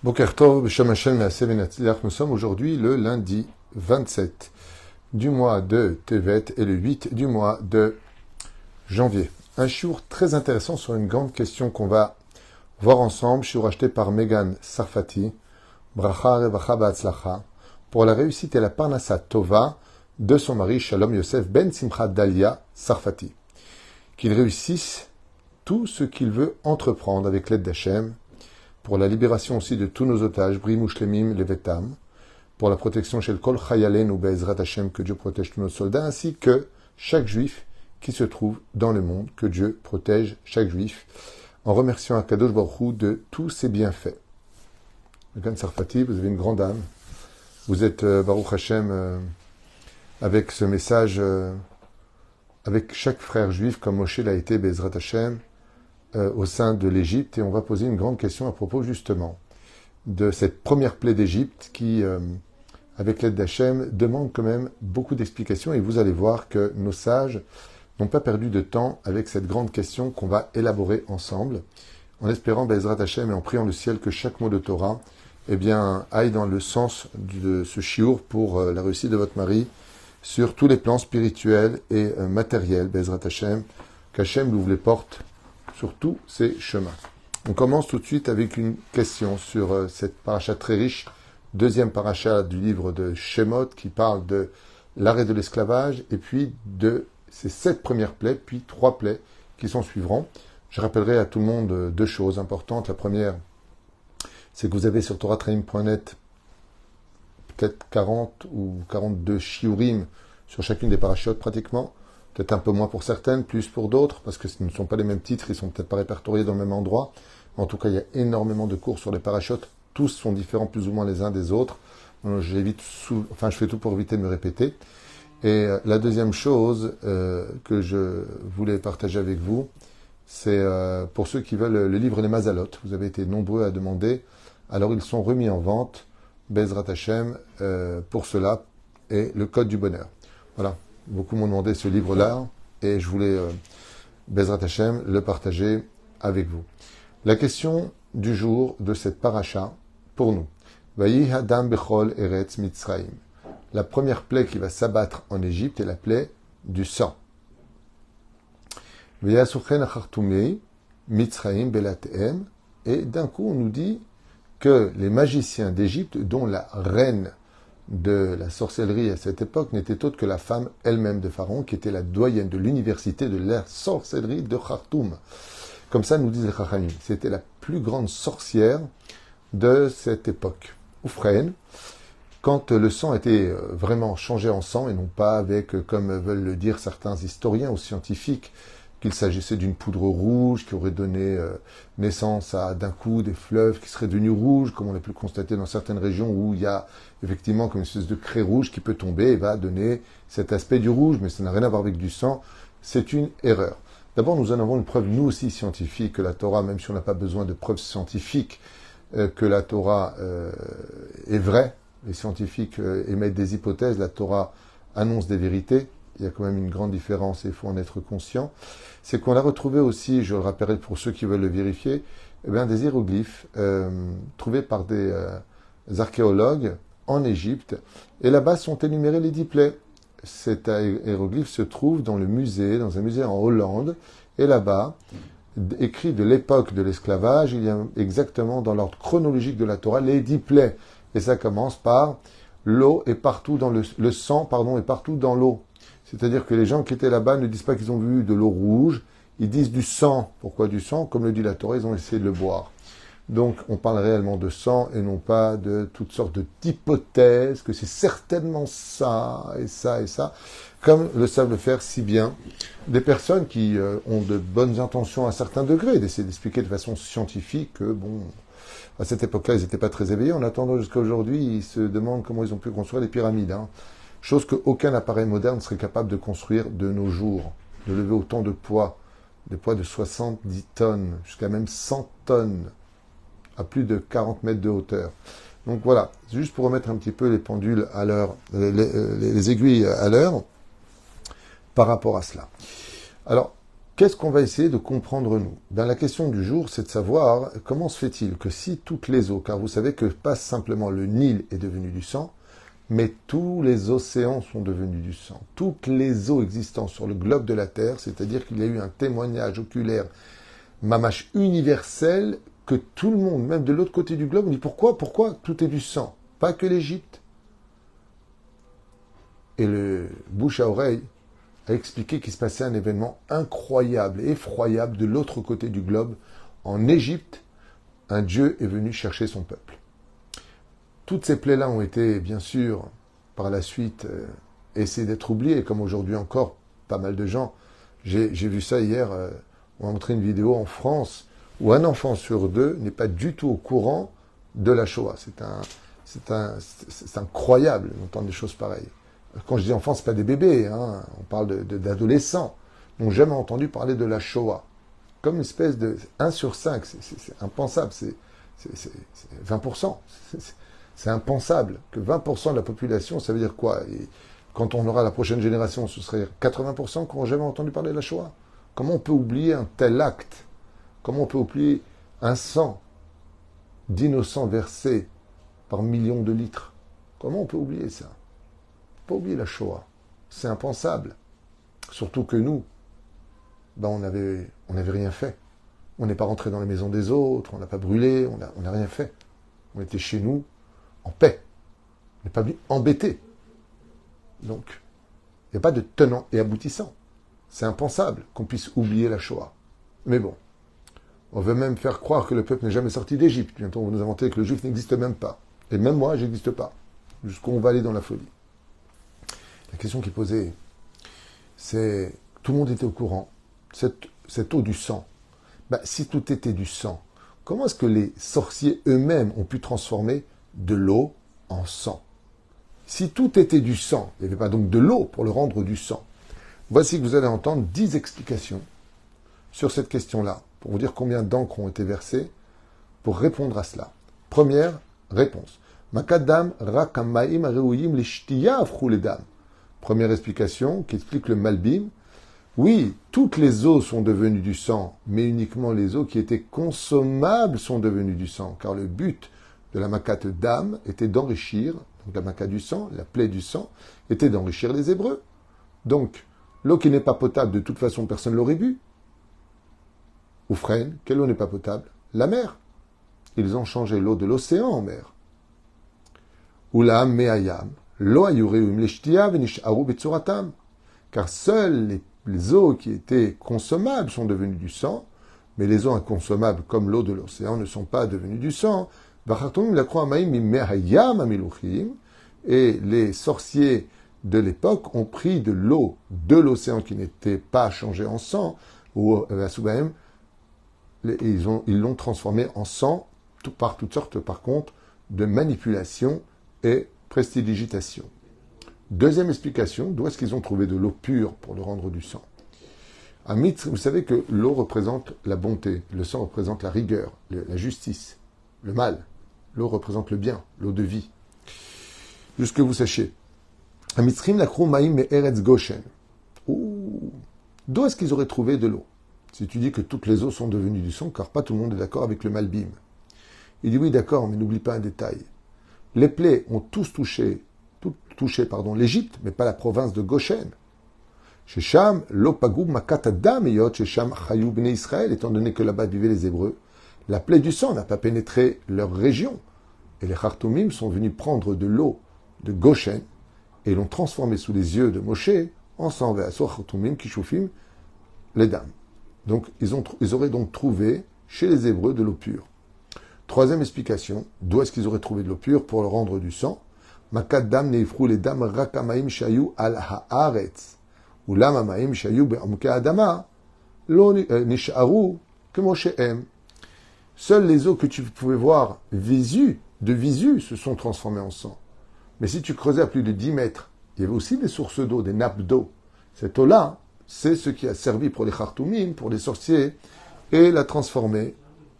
Boker Tov, B'Shem Hashem Me'aseh V'Natzliach. Nous sommes aujourd'hui le lundi 27 du mois de Tevet et le 8 du mois de janvier. Un shiur très intéressant sur une grande question qu'on va voir ensemble, shiur acheté par Megan Sarfati, Bracha Revacha Ba'atzlacha, pour la réussite et la Parnassa Tova de son mari Shalom Yosef Ben Simcha Dalia Sarfati. Qu'il réussisse tout ce qu'il veut entreprendre avec l'aide d'Hachem, pour la libération aussi de tous nos otages, Brim Ushlemim Levetam, pour la protection chez le Kol Chayalen ou Be'ezrat Hashem, que Dieu protège tous nos soldats, ainsi que chaque juif qui se trouve dans le monde, que Dieu protège chaque juif, en remerciant Akadosh Baruch Hu de tous ses bienfaits. Megan Sarfati, vous avez une grande âme. Vous êtes Baruch Hashem avec ce message, avec chaque frère juif, comme Moshe l'a été, Be'ezrat Hashem, au sein de l'Égypte, et on va poser une grande question à propos justement de cette première plaie d'Égypte qui, avec l'aide d'Hachem, demande quand même beaucoup d'explications, et vous allez voir que nos sages n'ont pas perdu de temps avec cette grande question qu'on va élaborer ensemble, en espérant Be'ezrat Hashem et en priant le ciel que chaque mot de Torah aille dans le sens de ce shiur pour la réussite de votre mari sur tous les plans spirituels et matériels, Be'ezrat Hashem, qu'Hachem l'ouvre les portes sur tous ces chemins. On commence tout de suite avec une question sur cette paracha très riche, deuxième paracha du livre de Shemot, qui parle de l'arrêt de l'esclavage, et puis de ces 7 premières plaies, puis 3 plaies qui s'en suivront. Je rappellerai à tout le monde 2 choses importantes. La première, c'est que vous avez sur toratraim.net peut-être 40 ou 42 shiurim sur chacune des parachutes pratiquement. Peut-être un peu moins pour certaines, plus pour d'autres, parce que ce ne sont pas les mêmes titres, ils ne sont peut-être pas répertoriés dans le même endroit. En tout cas, il y a énormément de cours sur les parachutes. Tous sont différents plus ou moins les uns des autres. Je fais tout pour éviter de me répéter. Et la deuxième chose que je voulais partager avec vous, c'est pour ceux qui veulent le livre Les Mazalot. Vous avez été nombreux à demander. Alors, ils sont remis en vente, Be'ezrat Hashem, pour cela, et le code du bonheur. Voilà. Beaucoup m'ont demandé ce livre-là, et je voulais, Be'ezrat Hashem, le partager avec vous. La question du jour de cette paracha, pour nous. Vayi Hadam Bechol Eretz Mitzrayim. La première plaie qui va s'abattre en Égypte est la plaie du sang. Veyasuchen Achartumei Mitzrayim Belatehem. Et d'un coup, on nous dit que les magiciens d'Égypte, dont la reine de la sorcellerie à cette époque n'était autre que la femme elle-même de Pharaon, qui était la doyenne de l'université de la sorcellerie de Khartoum. Comme ça nous disent les Chachamim. C'était la plus grande sorcière de cette époque. Oufren, quand le sang était vraiment changé en sang, et non pas avec, comme veulent le dire certains historiens ou scientifiques, qu'il s'agissait d'une poudre rouge qui aurait donné naissance à d'un coup des fleuves qui seraient devenus rouges, comme on a pu le constater dans certaines régions où il y a effectivement comme une espèce de craie rouge qui peut tomber et va donner cet aspect du rouge, mais ça n'a rien à voir avec du sang, c'est une erreur. D'abord, nous en avons une preuve, nous aussi, scientifique, que la Torah, même si on n'a pas besoin de preuves scientifiques, que la Torah est vraie. Les scientifiques émettent des hypothèses, la Torah annonce des vérités. Il y a quand même une grande différence et il faut en être conscient. C'est qu'on a retrouvé aussi, je le rappellerai pour ceux qui veulent le vérifier, des hiéroglyphes trouvés par des archéologues en Égypte. Et là-bas sont énumérés les 10 plaies. Cet hiéroglyphe se trouve dans un musée en Hollande. Et là-bas, écrit de l'époque de l'esclavage, il y a exactement dans l'ordre chronologique de la Torah les 10 plaies. Et ça commence par l'eau est partout dans le sang, est partout dans l'eau. C'est-à-dire que les gens qui étaient là-bas ne disent pas qu'ils ont vu de l'eau rouge, ils disent du sang. Pourquoi du sang? Comme le dit la Torah, ils ont essayé de le boire. Donc, on parle réellement de sang et non pas de toutes sortes d'hypothèses, que c'est certainement ça, et ça, et ça, comme le savent le faire si bien des personnes qui ont de bonnes intentions à un certain degré, d'essayer d'expliquer de façon scientifique que, à cette époque-là, ils n'étaient pas très éveillés. En attendant jusqu'à aujourd'hui, ils se demandent comment ils ont pu construire les pyramides. Chose qu'aucun appareil moderne serait capable de construire de nos jours, de lever autant de poids, des poids de 70 tonnes, jusqu'à même 100 tonnes, à plus de 40 mètres de hauteur. Donc voilà, juste pour remettre un petit peu les pendules à l'heure, les aiguilles à l'heure, par rapport à cela. Alors, Qu'est-ce qu'on va essayer de comprendre nous? Ben, la question du jour, c'est de savoir comment se fait-il que si toutes les eaux, car vous savez que pas simplement le Nil est devenu du sang, mais tous les océans sont devenus du sang. Toutes les eaux existantes sur le globe de la Terre, c'est-à-dire qu'il y a eu un témoignage oculaire, mamache universel, que tout le monde, même de l'autre côté du globe, on dit pourquoi tout est du sang? Pas que l'Égypte. Et le bouche à oreille a expliqué qu'il se passait un événement incroyable, effroyable de l'autre côté du globe. En Égypte, un Dieu est venu chercher son peuple. Toutes ces plaies-là ont été, bien sûr, par la suite, essayées d'être oubliées, comme aujourd'hui encore, pas mal de gens. J'ai vu ça hier, on a montré une vidéo en France, où un enfant sur deux n'est pas du tout au courant de la Shoah. C'est incroyable d'entendre des choses pareilles. Quand je dis enfants, ce n'est pas des bébés, hein. On parle d'adolescents. Ils n'ont jamais entendu parler de la Shoah. Comme une espèce de 1 sur 5, c'est impensable, c'est 20%. C'est impensable que 20% de la population, ça veut dire quoi? Et quand on aura la prochaine génération, ce serait 80% qui n'auront jamais entendu parler de la Shoah. Comment on peut oublier un tel acte? Comment on peut oublier un sang d'innocents versés par millions de litres? Comment on peut oublier ça? Pas oublier la Shoah. C'est impensable. Surtout que nous, ben on n'avait rien fait. On n'est pas rentré dans les maisons des autres, on n'a pas brûlé, on n'a rien fait. On était chez nous, en paix. On n'est pas venu embêter. Donc, il n'y a pas de tenant et aboutissant. C'est impensable qu'on puisse oublier la Shoah. Mais bon, on veut même faire croire que le peuple n'est jamais sorti d'Égypte. Bientôt, on va nous inventer que le juif n'existe même pas. Et même moi, je n'existe pas. Jusqu'où on va aller dans la folie. La question qui est posée, c'est tout le monde était au courant. Cette eau du sang, ben, si tout était du sang, comment est-ce que les sorciers eux-mêmes ont pu transformer de l'eau en sang? Si tout était du sang, il n'y avait pas donc de l'eau pour le rendre du sang. Voici que vous allez entendre 10 explications sur cette question-là, pour vous dire combien d'encre ont été versées pour répondre à cela. Première réponse. Makadam rakamaim reuyim lishtiya afru ledam. Première explication qui explique le Malbim. Oui, toutes les eaux sont devenues du sang, mais uniquement les eaux qui étaient consommables sont devenues du sang, car le but de la makat d'âme était d'enrichir, donc la makat du sang, la plaie du sang, était d'enrichir les Hébreux. Donc, l'eau qui n'est pas potable, de toute façon, personne ne l'aurait bu. Oufren, quelle eau n'est pas potable? La mer. Ils ont changé l'eau de l'océan en mer. Ulam me'ayam. Car seules les eaux qui étaient consommables sont devenues du sang, mais les eaux inconsommables, comme l'eau de l'océan, ne sont pas devenues du sang. Et les sorciers de l'époque ont pris de l'eau de l'océan qui n'était pas changée en sang, ou ils l'ont transformée en sang par toutes sortes, par contre, de manipulations et prestidigitation. Deuxième explication, d'où est-ce qu'ils ont trouvé de l'eau pure pour le rendre du sang? Vous savez que l'eau représente la bonté, le sang représente la rigueur, la justice, le mal. L'eau représente le bien, l'eau de vie. Juste que vous sachiez. Amitzrim lakrou maïm me eretz Goshen. D'où est-ce qu'ils auraient trouvé de l'eau? Si tu dis que toutes les eaux sont devenues du sang, car pas tout le monde est d'accord avec le Malbim. Il dit oui, d'accord, mais n'oublie pas un détail. Les plaies ont tous touché l'Égypte, mais pas la province de Goshen. Shesham, l'opagou makat adam eyot, Shesham chayou bnei Israël, étant donné que là-bas vivaient les Hébreux, la plaie du sang n'a pas pénétré leur région. Et les Khartoumim sont venus prendre de l'eau de Goshen et l'ont transformée sous les yeux de Moshe en sang. Ve'asor Khartoumim kishufim les dames. Donc, ils auraient donc trouvé chez les Hébreux de l'eau pure. Troisième explication, d'où est-ce qu'ils auraient trouvé de l'eau pure pour le rendre du sang? Makat dam neifrou les dames rakamaim shayu al haaretz. Ou lamamaim shayu be'amke adama lo nisharu que Moshe aime. Seules les eaux que tu pouvais voir de visu se sont transformées en sang. Mais si tu creusais à plus de 10 mètres, il y avait aussi des sources d'eau, des nappes d'eau. Cette eau-là, c'est ce qui a servi pour les Khartoumim, pour les sorciers, et l'a transformée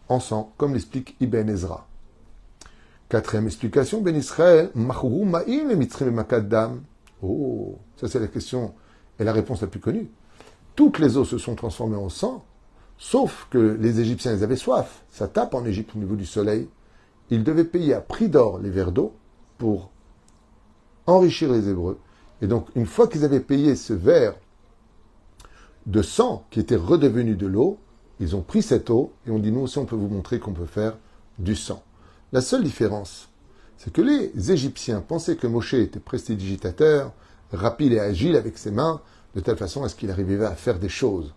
en sang, comme l'explique Ibn Ezra. Quatrième explication, Ben Israël, Machurou Ma'im et Mitzrim et Makad Dam. Oh, ça c'est la question et la réponse la plus connue. toutes les eaux se sont transformées en sang, sauf que les Égyptiens, ils avaient soif. Ça tape en Égypte au niveau du soleil. Ils devaient payer à prix d'or les verres d'eau pour enrichir les Hébreux. Et donc, une fois qu'ils avaient payé ce verre de sang qui était redevenu de l'eau, ils ont pris cette eau et ont dit, nous aussi, on peut vous montrer qu'on peut faire du sang. La seule différence, c'est que les Égyptiens pensaient que Moshe était prestidigitateur, rapide et agile avec ses mains, de telle façon à ce qu'il arrivait à faire des choses.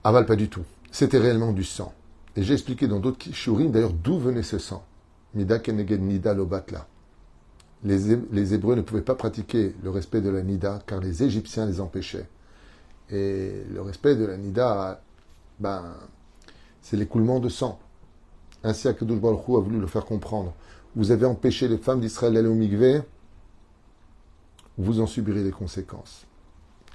Aval, pas du tout. C'était réellement du sang. Et j'ai expliqué dans d'autres shurim, d'ailleurs, d'où venait ce sang. Nida keneged nida lobatla. Les Hébreux ne pouvaient pas pratiquer le respect de la nida, car les Égyptiens les empêchaient. Et le respect de la nida, c'est l'écoulement de sang. Ainsi, Akadosh Baruch Hu a voulu le faire comprendre. Vous avez empêché les femmes d'Israël d'aller au mikvé, vous en subirez les conséquences.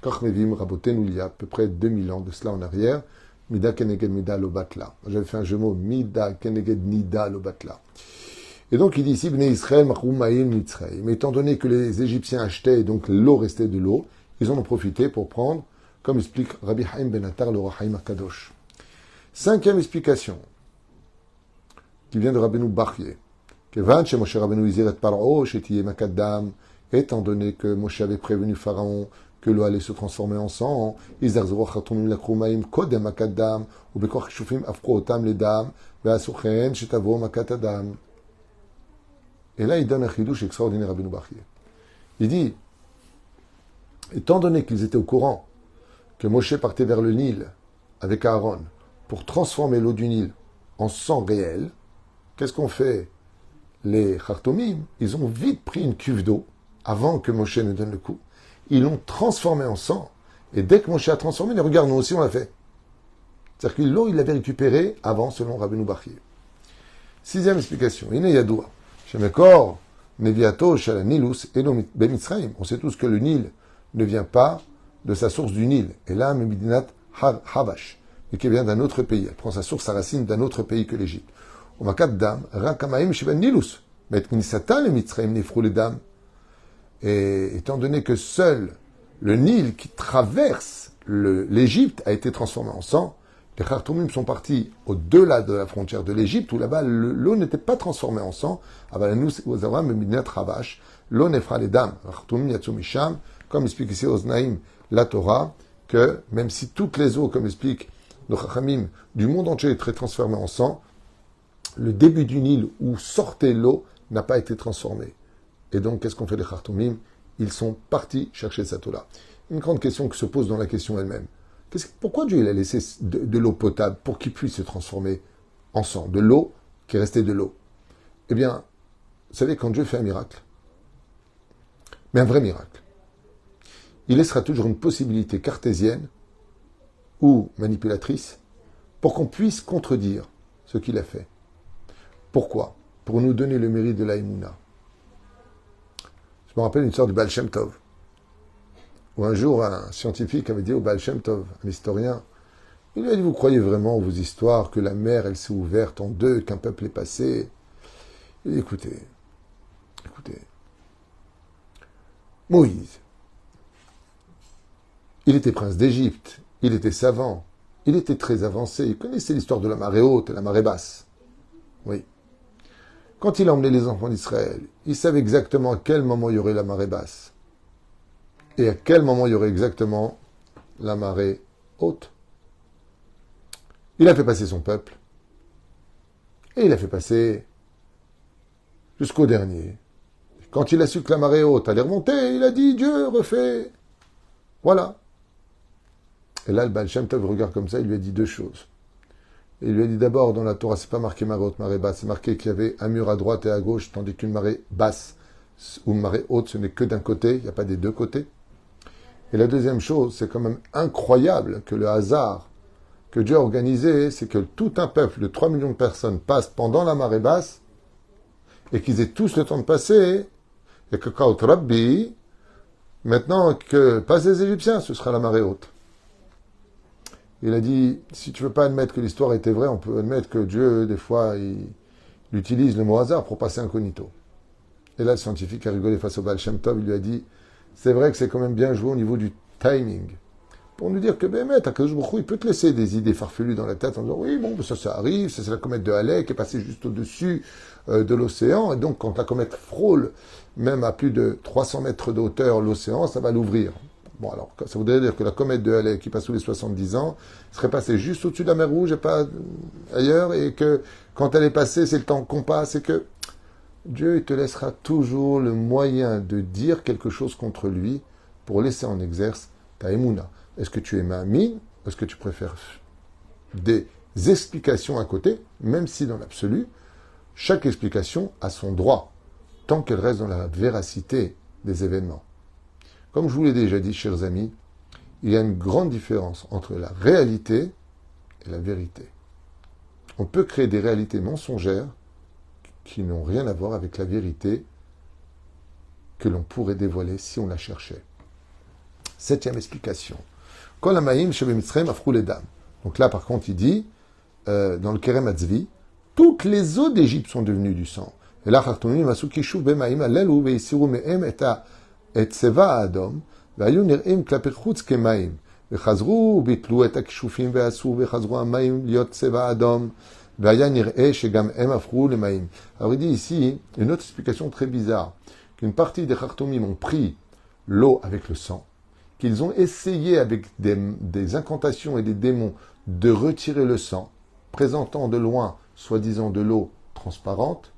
Kormevim Rabotenu, il y a à peu près 2000 ans de cela en arrière, Mida Keneged Mida Lobatla. J'avais fait un jeu mot, Mida Keneged Nida Lobatla. Et donc il dit ici, Bnei Israël, Machoumaïm Mitzrayim. Mais étant donné que les Égyptiens achetaient, et donc l'eau restait de l'eau, ils en ont profité pour prendre, comme explique Rabbi Haïm Ben Attar, le Roi Haïm Akadosh. Cinquième explication, qui vient de Rabbeinu Bachye. Kevan, chez Moshe Rabbeinu Iziret Paro, chez Tiye Makadam, étant donné que Moshe avait prévenu Pharaon que l'eau allait se transformer en sang, Izarzeroch Hatumim Lakrumaim Kodem Makadam, ou Bekoch Shufim Afkootam Ledam, Beasuchen, Shetavo Makatadam. Et là, il donne un chidouche extraordinaire à Rabbeinu Bachye. Il dit, étant donné qu'ils étaient au courant que Moshe partait vers le Nil avec Aaron pour transformer l'eau du Nil en sang réel, qu'est-ce qu'on fait? Les Khartoumim, ils ont vite pris une cuve d'eau avant que Moshe ne donne le coup. Ils l'ont transformé en sang. Et dès que Moshe a transformé, les regards, nous aussi on l'a fait. C'est-à-dire que l'eau, il l'avait récupérée avant, selon Rabbeinu Bachye. Sixième explication. Ine Yadoua. Shemekor, Neviato, Shalanilus, Edom Bemitzraim. On sait tous que le Nil ne vient pas de sa source du Nil. Et là, Memidinat Havash, et qui vient d'un autre pays. Elle prend sa source, sa racine d'un autre pays que l'Égypte. Et étant donné que seul le Nil qui traverse l'Égypte a été transformé en sang, les Khartoumim sont partis au-delà de la frontière de l'Égypte, où là-bas l'eau n'était pas transformée en sang. L'eau nefra les dames. Comme explique ici Oznaïm la Torah, que même si toutes les eaux, comme explique nos Chachamim, du monde entier étaient transformées en sang, le début du Nil où sortait l'eau n'a pas été transformé. Et donc, qu'est-ce qu'ont fait les Khartoumim? Ils sont partis chercher cette eau-là. Une grande question qui se pose dans la question elle-même. Pourquoi Dieu il a laissé de l'eau potable pour qu'il puisse se transformer en sang? De l'eau qui est restée de l'eau. Eh bien, vous savez, quand Dieu fait un miracle, mais un vrai miracle, il laissera toujours une possibilité cartésienne ou manipulatrice pour qu'on puisse contredire ce qu'il a fait. Pourquoi? Pour nous donner le mérite de l'Aïmouna. Je me rappelle une histoire du Baal Shem Tov, où un jour un scientifique avait dit au Baal Shem Tov, un historien, il lui a dit, vous croyez vraiment vos histoires que la mer, elle s'est ouverte en deux, qu'un peuple est passé? Il dit, écoutez, Moïse, il était prince d'Égypte, il était savant, il était très avancé, il connaissait l'histoire de la marée haute et la marée basse. Oui. Quand il a emmené les enfants d'Israël, il savait exactement à quel moment il y aurait la marée basse et à quel moment il y aurait exactement la marée haute. Il a fait passer son peuple et il a fait passer jusqu'au dernier. Quand il a su que la marée haute allait remonter, il a dit, Dieu refait. Voilà. Et là, le Baal Shem Tov regarde comme ça, il lui a dit deux choses. Il lui a dit d'abord, dans la Torah, c'est pas marqué marée haute, marée basse, c'est marqué qu'il y avait un mur à droite et à gauche, tandis qu'une marée basse ou une marée haute, ce n'est que d'un côté, il n'y a pas des deux côtés. Et la deuxième chose, c'est quand même incroyable que le hasard que Dieu a organisé, c'est que tout un peuple de 3 millions de personnes passe pendant la marée basse, et qu'ils aient tous le temps de passer, et que Kaut Rabbi, maintenant que passent les Égyptiens, ce sera la marée haute. Il a dit, si tu ne veux pas admettre que l'histoire était vraie, on peut admettre que Dieu, des fois, il utilise le mot hasard pour passer incognito. Et là, le scientifique a rigolé face au Baal Shem Tov, il lui a dit, c'est vrai que c'est quand même bien joué au niveau du timing. pour nous dire que Bémet, Akadosh Baruch Hu, il peut te laisser des idées farfelues dans la tête en disant oui, bon, ça arrive, ça c'est la comète de Halley qui est passée juste au-dessus de l'océan, et donc quand la comète frôle même à plus de 300 mètres de hauteur l'océan, ça va l'ouvrir. Bon, alors, ça voudrait dire que la comète de Halley qui passe tous les 70 ans serait passée juste au-dessus de la mer Rouge et pas ailleurs, et que quand elle est passée, c'est le temps qu'on passe, et que Dieu il te laissera toujours le moyen de dire quelque chose contre lui pour laisser en exerce ta émouna. Est-ce que tu es ma'amin? Est-ce que tu préfères des explications à côté, même si dans l'absolu, chaque explication a son droit, tant qu'elle reste dans la véracité des événements. Comme je vous l'ai déjà dit, chers amis, il y a une grande différence entre la réalité et la vérité. On peut créer des réalités mensongères qui n'ont rien à voir avec la vérité que l'on pourrait dévoiler si on la cherchait. Septième explication. Kol ha'mayim shebemitzrayim afrou ledam. Donc là, par contre, il dit, dans le Kerem Hatzvi, toutes les eaux d'Égypte sont devenues du sang. Et là, Chartonim asu kishuv b'mayim alelu ve'isiru me'em et tseva ha'adom ve'ayu nir'im klape chutz kemayim ve'chazru bitlu et ha'kishufim ve'asu ve'chazru ha'mayim liot tseva ha'adom ve'aya nir'e shegam em afrou lemayim. Alors il dit ici une autre explication très bizarre, qu'une partie des Chartomim ont pris l'eau avec le sang, qu'ils ont essayé avec des incantations et des démons de retirer le sang, présentant de loin, soi-disant, de l'eau transparente,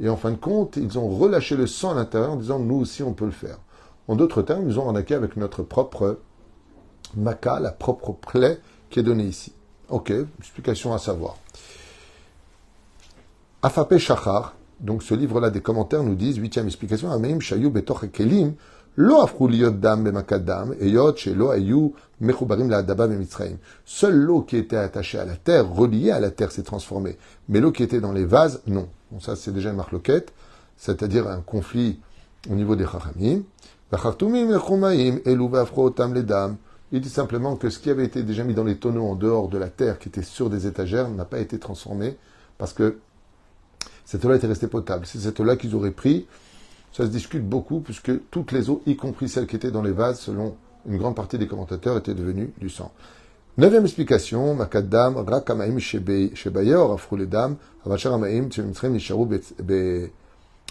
et en fin de compte, ils ont relâché le sang à l'intérieur en disant, nous aussi on peut le faire. En d'autres termes, ils ont arnaqué avec notre propre maca, la propre plaie qui est donnée ici. Ok, explication à savoir. Afapé Shachar, donc ce livre-là des commentaires nous disent, huitième explication, Ameim Shayu Betoch Kelim, Lo afrou liot dam bemakadam, eyot shelo ayu mechubarim la'adaba bemitzrayim. Seule l'eau qui était attachée à la terre, reliée à la terre, s'est transformée. Mais l'eau qui était dans les vases, non. Bon, ça, c'est déjà une marloquette, c'est-à-dire un conflit au niveau des chachamim. V'chartumim lechumayim elu ve'afro otam ledam. Il dit simplement que ce qui avait été déjà mis dans les tonneaux en dehors de la terre, qui était sur des étagères, n'a pas été transformé, parce que cette eau-là était restée potable. C'est cette eau-là qu'ils auraient pris. Ça se discute beaucoup, puisque toutes les eaux, y compris celles qui étaient dans les vases, selon une grande partie des commentateurs, étaient devenues du sang. Neuvième explication, Makadam, Rak Amaim Shebayor, Afrou Ledam, Avachar Amaim, Tchemitzrem, Nisharu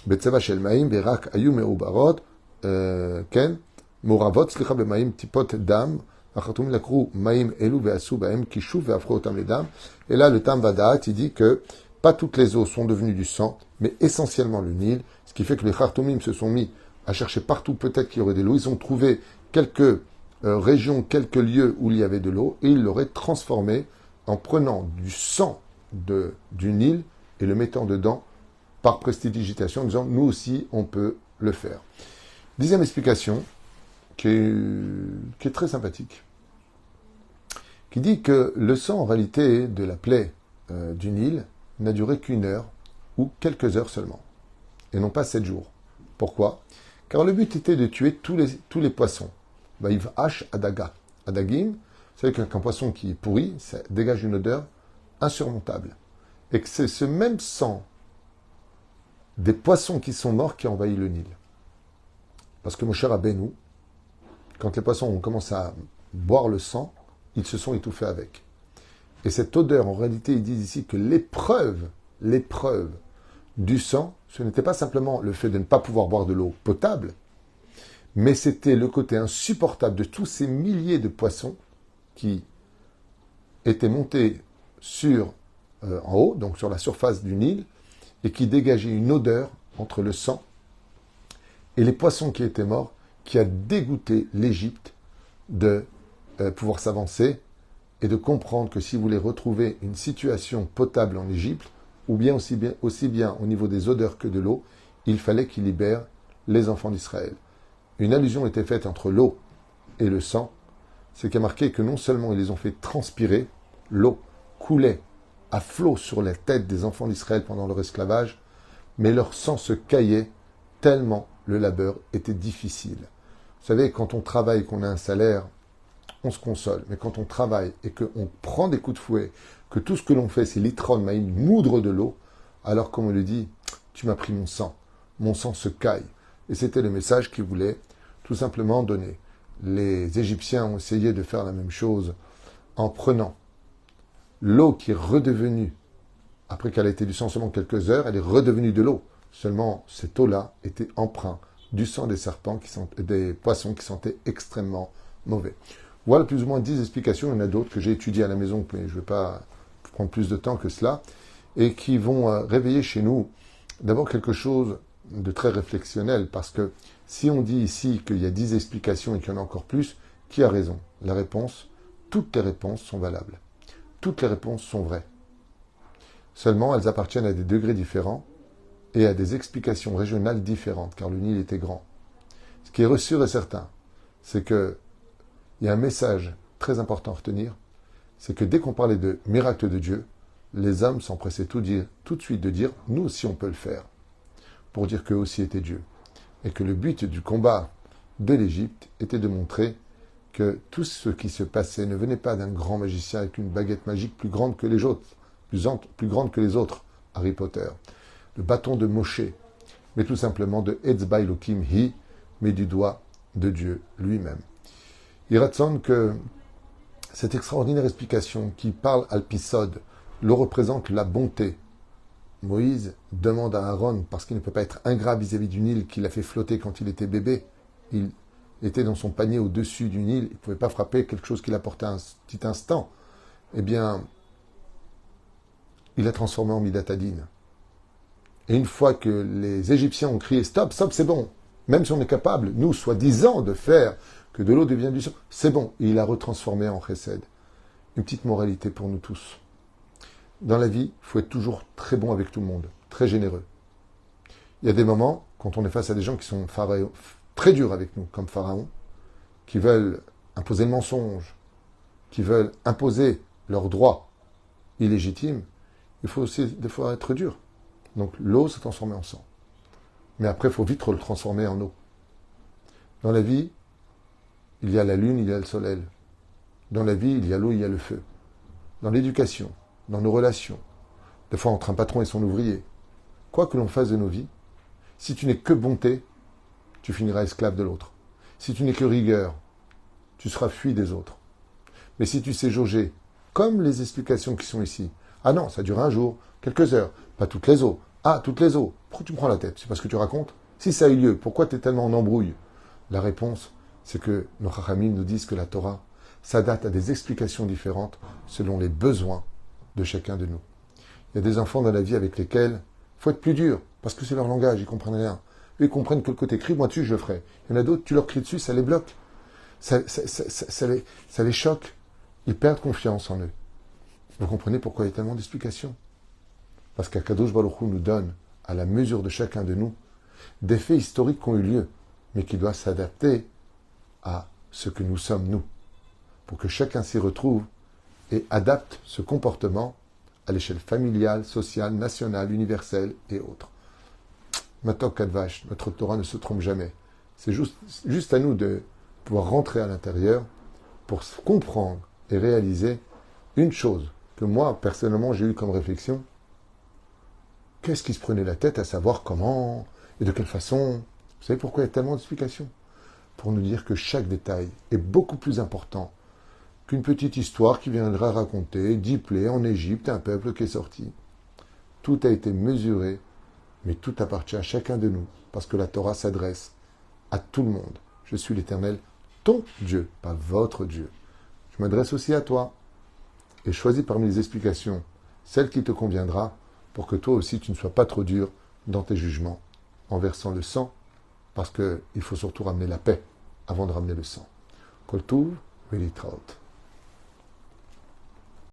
Betseva Shel Maim, Berak Ayu Meubarot, Ken, Mouravot, Slicha Bemaim, Tipot Dam, Achatum Lakru, Maim Elu, Veasu, Baem, Kishu, Veafro Otam Ledam. Et là, le Tam Vadaat, il dit que pas toutes les eaux sont devenues du sang, mais essentiellement le Nil, ce qui fait que les Khartoumim se sont mis à chercher partout peut-être qu'il y aurait de l'eau. Ils ont trouvé quelques régions, quelques lieux où il y avait de l'eau, et ils l'auraient transformé en prenant du sang du Nil et le mettant dedans par prestidigitation, en disant nous aussi on peut le faire. Dixième explication, qui est très sympathique, qui dit que le sang en réalité de la plaie du Nil n'a duré qu'une heure ou quelques heures seulement, et non pas 7 jours. Pourquoi? Car le but était de tuer tous les poissons. Vaïv H Adaga. Adagim, vous savez qu'un poisson qui est pourri, ça dégage une odeur insurmontable. Et que c'est ce même sang des poissons qui sont morts qui a envahi le Nil. Parce que Moshe Rabbeinu, quand les poissons ont commencé à boire le sang, ils se sont étouffés avec. Et cette odeur, en réalité, ils disent ici que l'épreuve du sang, ce n'était pas simplement le fait de ne pas pouvoir boire de l'eau potable, mais c'était le côté insupportable de tous ces milliers de poissons qui étaient montés en haut, donc sur la surface du Nil, et qui dégageaient une odeur entre le sang et les poissons qui étaient morts, qui a dégoûté l'Égypte de pouvoir s'avancer et de comprendre que si vous voulez retrouver une situation potable en Égypte, ou bien aussi bien au niveau des odeurs que de l'eau, il fallait qu'il libère les enfants d'Israël. Une allusion était faite entre l'eau et le sang, c'est qu'il y a marqué que non seulement ils les ont fait transpirer, l'eau coulait à flot sur la tête des enfants d'Israël pendant leur esclavage, mais leur sang se caillait tellement le labeur était difficile. Vous savez, quand on travaille, qu'on a un salaire, on se console. Mais quand on travaille et qu'on prend des coups de fouet, que tout ce que l'on fait, c'est litron, maïm, moudre de l'eau, alors comme on le dit, tu m'as pris mon sang se caille. Et c'était le message qu'il voulait tout simplement donner. les Égyptiens ont essayé de faire la même chose en prenant l'eau qui est redevenue, après qu'elle a été du sang seulement quelques heures, elle est redevenue de l'eau. Seulement, cette eau-là était empreinte du sang des serpents, des poissons qui sentaient extrêmement mauvais. Voilà plus ou moins 10 explications. Il y en a d'autres que j'ai étudiées à la maison, mais je ne vais pas prendre plus de temps que cela, et qui vont réveiller chez nous d'abord quelque chose de très réflexionnel, parce que si on dit ici qu'il y a 10 explications et qu'il y en a encore plus, qui a raison? La réponse, toutes les réponses sont valables. Toutes les réponses sont vraies. Seulement, elles appartiennent à des degrés différents et à des explications régionales différentes, car le Nil était grand. Ce qui est sûr et certain, c'est qu'il y a un message très important à retenir, c'est que dès qu'on parlait de miracle de Dieu, les hommes s'empressaient tout de suite de dire « nous aussi on peut le faire », pour dire qu'eux aussi étaient Dieu. Et que le but du combat de l'Égypte était de montrer que tout ce qui se passait ne venait pas d'un grand magicien avec une baguette magique plus grande que les autres, plus grande que les autres, Harry Potter, le bâton de Moshe, mais tout simplement de Etzba Elokim Hi, mais du doigt de Dieu lui-même. Il ratsonne que cette extraordinaire explication qui parle Alpisod le représente la bonté. Moïse demande à Aaron, parce qu'il ne peut pas être ingrat vis-à-vis du Nil qu'il a fait flotter quand il était bébé, il était dans son panier au-dessus du Nil, il ne pouvait pas frapper quelque chose qu'il apportait un petit instant. Eh bien, il l'a transformé en Midatadine. Et une fois que les Égyptiens ont crié « Stop, stop, c'est bon !» Même si on est capable, nous, soi-disant, de faire que de l'eau devienne du sang, c'est bon. Et il l'a retransformé en chesed. Une petite moralité pour nous tous. Dans la vie, il faut être toujours très bon avec tout le monde, très généreux. Il y a des moments, quand on est face à des gens qui sont très durs avec nous, comme Pharaon, qui veulent imposer le mensonge, qui veulent imposer leurs droits illégitimes, il faut aussi des fois être dur. Donc l'eau s'est transformée en sang. Mais après, il faut vite le transformer en eau. Dans la vie, il y a la lune, il y a le soleil. Dans la vie, il y a l'eau, il y a le feu. Dans l'éducation, dans nos relations, des fois entre un patron et son ouvrier, quoi que l'on fasse de nos vies, si tu n'es que bonté, tu finiras esclave de l'autre. Si tu n'es que rigueur, tu seras fui des autres. Mais si tu sais jauger, comme les explications qui sont ici, ah non, ça dure un jour, quelques heures, pas toutes les eaux. Ah, toutes les eaux. Pourquoi tu me prends la tête? C'est parce que tu racontes? Si ça a eu lieu, pourquoi tu es tellement en embrouille? La réponse, c'est que nos Chachamim nous disent que la Torah s'adapte à des explications différentes selon les besoins de chacun de nous. Il y a des enfants dans la vie avec lesquels il faut être plus dur, parce que c'est leur langage, ils comprennent rien. Eux, ils comprennent que le côté crie-moi dessus, je le ferai. Il y en a d'autres, tu leur cries dessus, ça les bloque. Ça les choque. Ils perdent confiance en eux. Vous comprenez pourquoi il y a tellement d'explications? Parce qu'Akadosh Baruch Hu nous donne, à la mesure de chacun de nous, des faits historiques qui ont eu lieu, mais qui doivent s'adapter à ce que nous sommes, nous, pour que chacun s'y retrouve et adapte ce comportement à l'échelle familiale, sociale, nationale, universelle et autres. Matok Kadvash, notre Torah ne se trompe jamais. C'est juste à nous de pouvoir rentrer à l'intérieur pour comprendre et réaliser une chose que moi, personnellement, j'ai eu comme réflexion. Qu'est-ce qui se prenait la tête à savoir comment et de quelle façon? Vous savez pourquoi il y a tellement d'explications? Pour nous dire que chaque détail est beaucoup plus important qu'une petite histoire qui viendra raconter 10 plaies en Égypte, un peuple qui est sorti. Tout a été mesuré, mais tout appartient à chacun de nous, parce que la Torah s'adresse à tout le monde. Je suis l'Éternel, ton Dieu, pas votre Dieu. Je m'adresse aussi à toi, et choisis parmi les explications celle qui te conviendra, pour que toi aussi tu ne sois pas trop dur dans tes jugements, en versant le sang, parce qu'il faut surtout ramener la paix avant de ramener le sang. Kol Tuv, Velitraot.